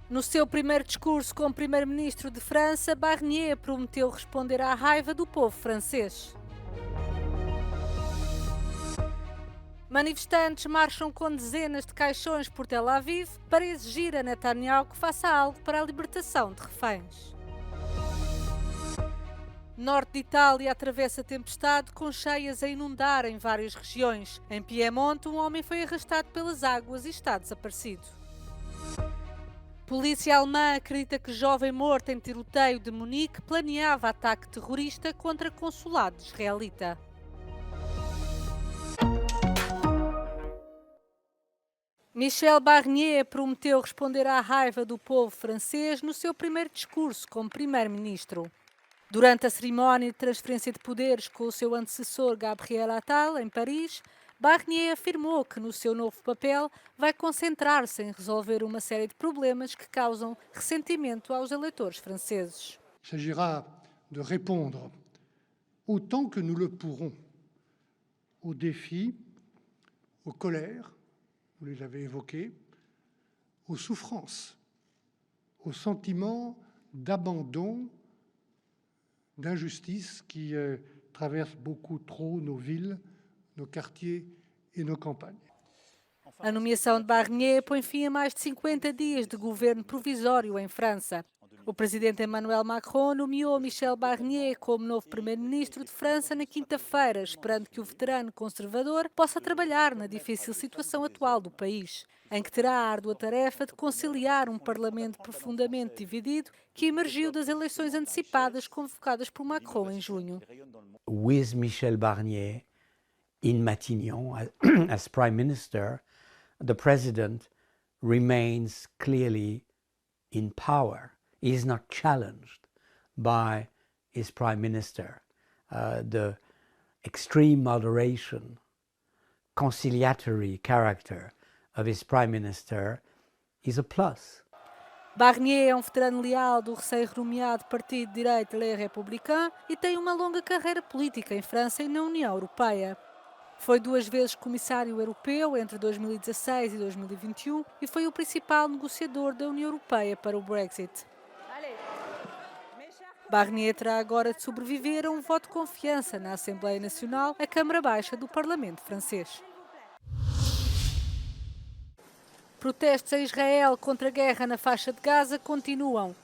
No seu primeiro discurso como primeiro-ministro de França, Barnier prometeu responder à raiva do povo francês. Manifestantes marcham com dezenas de caixões por Tel Aviv para exigir a Netanyahu que faça algo para a libertação de reféns. Norte de Itália atravessa tempestade com cheias a inundar em várias regiões. Em Piemonte, um homem foi arrastado pelas águas e está desaparecido. Polícia alemã acredita que jovem morto em tiroteio de Munique planeava ataque terrorista contra consulado israelita. Michel Barnier prometeu responder à raiva do povo francês no seu primeiro discurso como primeiro-ministro. Durante a cerimónia de transferência de poderes com o seu antecessor Gabriel Attal, em Paris, Barnier afirmou que no seu novo papel vai concentrar-se em resolver uma série de problemas que causam ressentimento aos eleitores franceses. Il s'agira de répondre autant que nous le pourrons aux défis, aux colères, vous les avez évoquées, aux souffrances, aux sentiments d'abandon, d'injustice qui traversent beaucoup trop nos villes, nos quartiers et nos campagnes. A nomeação de Barnier põe fim a mais de 50 dias de governo provisório em França. O presidente Emmanuel Macron nomeou Michel Barnier como novo primeiro-ministro de França na quinta-feira, esperando que o veterano conservador possa trabalhar na difícil situação atual do país, em que terá a árdua tarefa de conciliar um parlamento profundamente dividido que emergiu das eleições antecipadas convocadas por Macron em junho. With Michel Barnier in Matignon as Prime Minister, the President remains clearly in power. He is not challenged by his Prime Minister. The extreme moderation, conciliatory character of his Prime Minister is a plus. Barnier é um veterano leal do recém-renomeado Partido de Direita Les Républicains e tem uma longa carreira política em França e na União Europeia. Foi 2 vezes comissário europeu entre 2016 e 2021 e foi o principal negociador da União Europeia para o Brexit. Barnier terá agora de sobreviver a um voto de confiança na Assembleia Nacional, a Câmara Baixa do Parlamento francês. Protestos em Israel contra a guerra na faixa de Gaza continuam.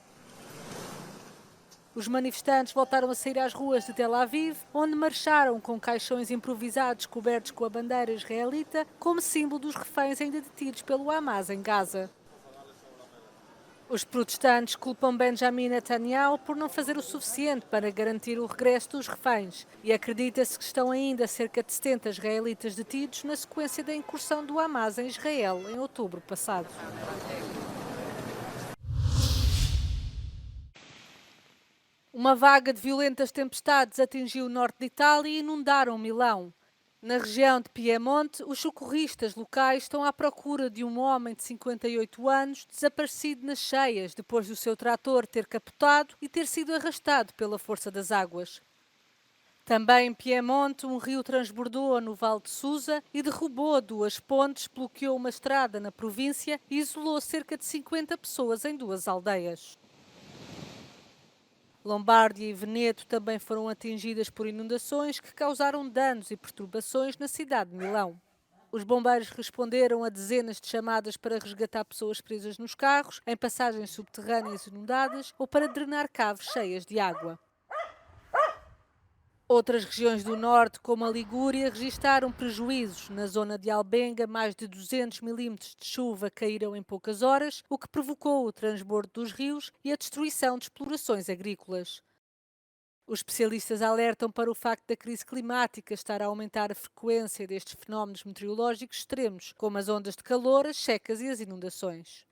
Os manifestantes voltaram a sair às ruas de Tel Aviv, onde marcharam com caixões improvisados cobertos com a bandeira israelita, como símbolo dos reféns ainda detidos pelo Hamas em Gaza. Os protestantes culpam Benjamin Netanyahu por não fazer o suficiente para garantir o regresso dos reféns e acredita-se que estão ainda cerca de 70 israelitas detidos na sequência da incursão do Hamas em Israel em outubro passado. Uma vaga de violentas tempestades atingiu o norte de Itália e inundaram Milão. Na região de Piemonte, os socorristas locais estão à procura de um homem de 58 anos desaparecido nas cheias depois do seu trator ter capotado e ter sido arrastado pela força das águas. Também em Piemonte, um rio transbordou no Vale de Susa e derrubou 2 pontes, bloqueou uma estrada na província e isolou cerca de 50 pessoas em 2 aldeias. Lombardia e Veneto também foram atingidas por inundações que causaram danos e perturbações na cidade de Milão. Os bombeiros responderam a dezenas de chamadas para resgatar pessoas presas nos carros, em passagens subterrâneas inundadas ou para drenar caves cheias de água. Outras regiões do norte, como a Ligúria, registaram prejuízos. Na zona de Albenga, mais de 200 milímetros de chuva caíram em poucas horas, o que provocou o transbordo dos rios e a destruição de explorações agrícolas. Os especialistas alertam para o facto da crise climática estar a aumentar a frequência destes fenómenos meteorológicos extremos, como as ondas de calor, as secas e as inundações.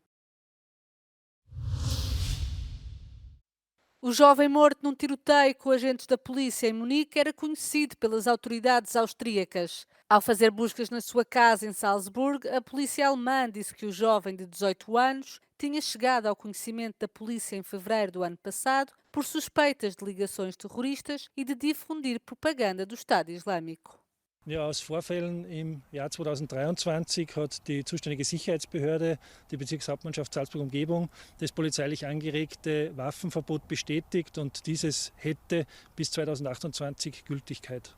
O jovem morto num tiroteio com agentes da polícia em Munique era conhecido pelas autoridades austríacas. Ao fazer buscas na sua casa em Salzburgo, a polícia alemã disse que o jovem de 18 anos tinha chegado ao conhecimento da polícia em fevereiro do ano passado por suspeitas de ligações terroristas e de difundir propaganda do Estado Islâmico. Ja, aus Vorfällen im Jahr 2023 hat die zuständige Sicherheitsbehörde, die Bezirkshauptmannschaft Salzburg-Umgebung, das polizeilich angeregte Waffenverbot bestätigt und dieses hätte bis 2028 Gültigkeit.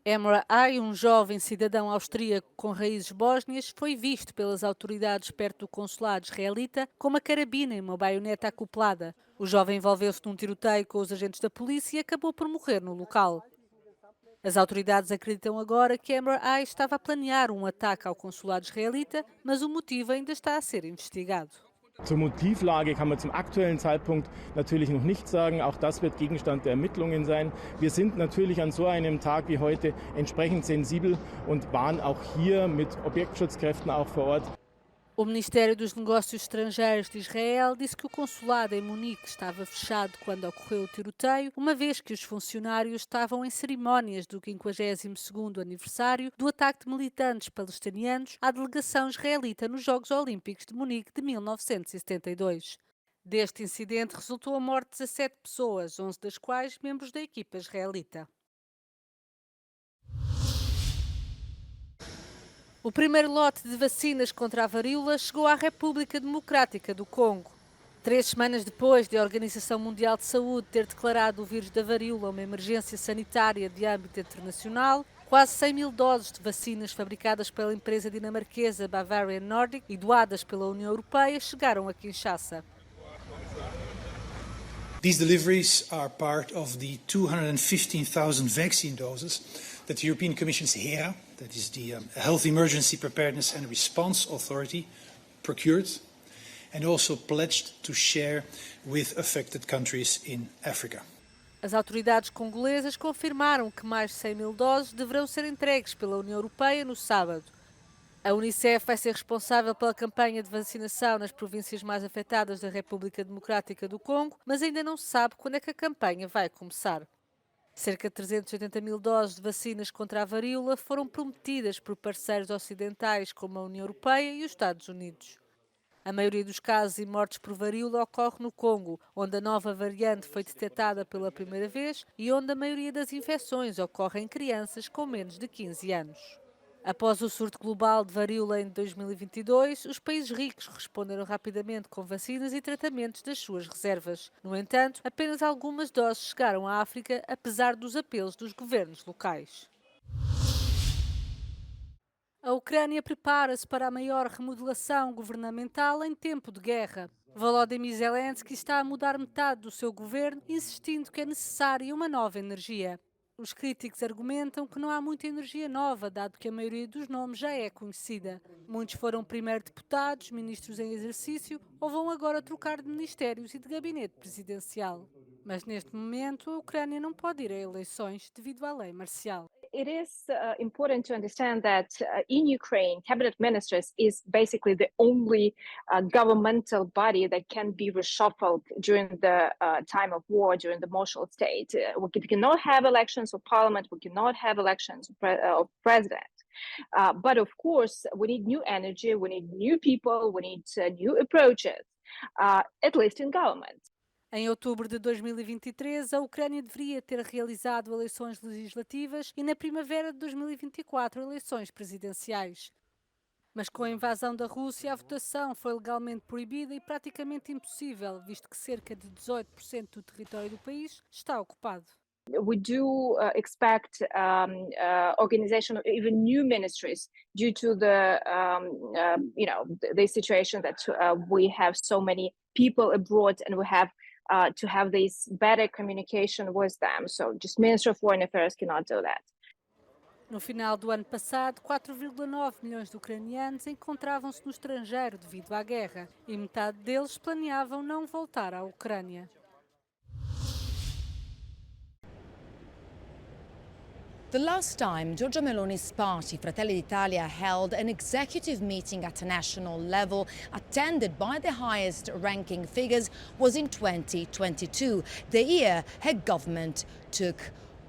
Emre Ay, jovem cidadão austríaco com raízes bósnias, foi visto pelas autoridades perto do consulado israelita com uma carabina e uma baioneta acoplada. O jovem envolveu-se num tiroteio com os agentes da polícia e acabou por morrer no local. As autoridades acreditam agora que Emre Ay estava a planear um ataque ao consulado israelita, mas o motivo ainda está a ser investigado. Zur Motivlage kann man zum aktuellen Zeitpunkt natürlich noch nichts sagen. Auch das wird Gegenstand der Ermittlungen sein. Wir sind natürlich an so einem Tag wie heute entsprechend sensibel und waren auch hier mit Objektschutzkräften auch vor Ort. O Ministério dos Negócios Estrangeiros de Israel disse que o consulado em Munique estava fechado quando ocorreu o tiroteio, uma vez que os funcionários estavam em cerimónias do 52º aniversário do ataque de militantes palestinianos à delegação israelita nos Jogos Olímpicos de Munique de 1972. Deste incidente resultou a morte de 17 pessoas, 11 das quais membros da equipa israelita. O primeiro lote de vacinas contra a varíola chegou à República Democrática do Congo. 3 semanas depois de a Organização Mundial de Saúde ter declarado o vírus da varíola uma emergência sanitária de âmbito internacional, quase 100 mil doses de vacinas fabricadas pela empresa dinamarquesa Bavarian Nordic e doadas pela União Europeia chegaram a Kinshasa. These deliveries are part of the 215,000 vaccine doses that the European Commission's HERA, that is the Health Emergency Preparedness and Response Authority, procured and also pledged to share with affected countries in Africa. As autoridades congolesas confirmaram que mais de 100 mil doses deverão ser entregues pela União Europeia no sábado. A Unicef vai ser responsável pela campanha de vacinação nas províncias mais afetadas da República Democrática do Congo, mas ainda não se sabe quando é que a campanha vai começar. Cerca de 380 mil doses de vacinas contra a varíola foram prometidas por parceiros ocidentais como a União Europeia e os Estados Unidos. A maioria dos casos e mortes por varíola ocorre no Congo, onde a nova variante foi detectada pela primeira vez e onde a maioria das infecções ocorre em crianças com menos de 15 anos. Após o surto global de varíola em 2022, os países ricos responderam rapidamente com vacinas e tratamentos das suas reservas. No entanto, apenas algumas doses chegaram à África, apesar dos apelos dos governos locais. A Ucrânia prepara-se para a maior remodelação governamental em tempo de guerra. Volodymyr Zelensky está a mudar metade do seu governo, insistindo que é necessária uma nova energia. Os críticos argumentam que não há muita energia nova, dado que a maioria dos nomes já é conhecida. Muitos foram primeiro deputados, ministros em exercício ou vão agora trocar de ministérios e de gabinete presidencial. Mas neste momento a Ucrânia não pode ir a eleições devido à lei marcial. It is important to understand that in Ukraine, cabinet ministers is basically the only governmental body that can be reshuffled during the time of war, during the martial state. We cannot have elections of parliament, we cannot have elections of president. But of course, we need new energy, we need new people, we need new approaches, at least in government. Em outubro de 2023, a Ucrânia deveria ter realizado eleições legislativas e na primavera de 2024 eleições presidenciais. Mas com a invasão da Rússia, a votação foi legalmente proibida e praticamente impossível, visto que cerca de 18% do território do país está ocupado. We do expect organization of even new ministries due to the the situation that we have so many people abroad and we have to have this better communication with them. So just Minister of Foreign Affairs cannot do that. No final do ano passado, 4,9 milhões de ucranianos encontravam-se no estrangeiro devido à guerra e metade deles planeavam não voltar à Ucrânia. The last time Giorgia Meloni's party, Fratelli d'Italia, held an executive meeting at a national level attended by the highest-ranking figures was in 2022, the year her government took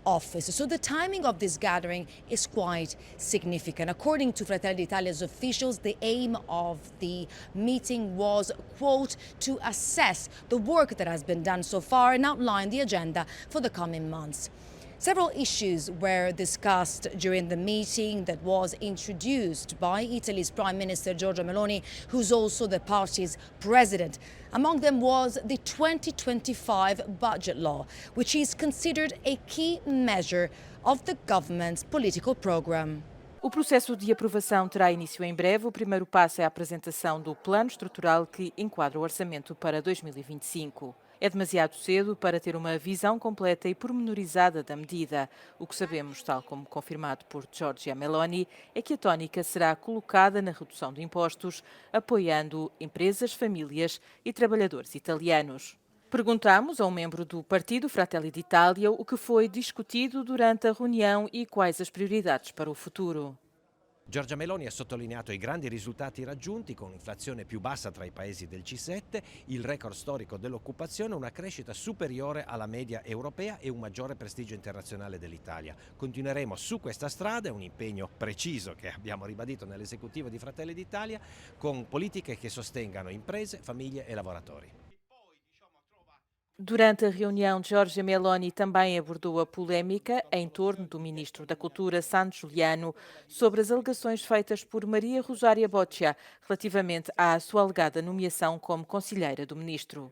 office. So the timing of this gathering is quite significant. According to Fratelli d'Italia's officials, the aim of the meeting was, quote, to assess the work that has been done so far and outline the agenda for the coming months. Several issues were discussed during the meeting that was introduced by Italy's Prime Minister Giorgia Meloni, who's also the party's president. Among them was the 2025 budget law, which is considered a key measure of the government's political program. O processo de aprovação terá início em breve. O primeiro passo é a apresentação do plano estrutural que enquadra o orçamento para 2025. É demasiado cedo para ter uma visão completa e pormenorizada da medida. O que sabemos, tal como confirmado por Giorgia Meloni, é que a tónica será colocada na redução de impostos, apoiando empresas, famílias e trabalhadores italianos. Perguntamos a um membro do partido Fratelli d'Italia o que foi discutido durante a reunião e quais as prioridades para o futuro. Giorgia Meloni ha sottolineato i grandi risultati raggiunti con un'inflazione più bassa tra i paesi del G7, il record storico dell'occupazione, una crescita superiore alla media europea e un maggiore prestigio internazionale dell'Italia. Continueremo su questa strada, è un impegno preciso che abbiamo ribadito nell'esecutivo di Fratelli d'Italia, con politiche che sostengano imprese, famiglie e lavoratori. Durante a reunião, Giorgia Meloni também abordou a polémica em torno do ministro da Cultura, San Giuliano, sobre as alegações feitas por Maria Rosária Boccia relativamente à sua alegada nomeação como conselheira do ministro.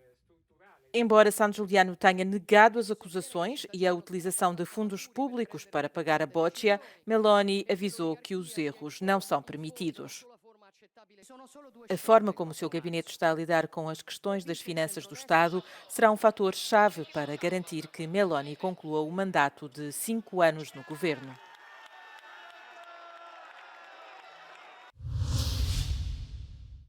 Embora San Giuliano tenha negado as acusações e a utilização de fundos públicos para pagar a Boccia, Meloni avisou que os erros não são permitidos. A forma como o seu gabinete está a lidar com as questões das finanças do Estado será um fator-chave para garantir que Meloni conclua o mandato de 5 anos no governo.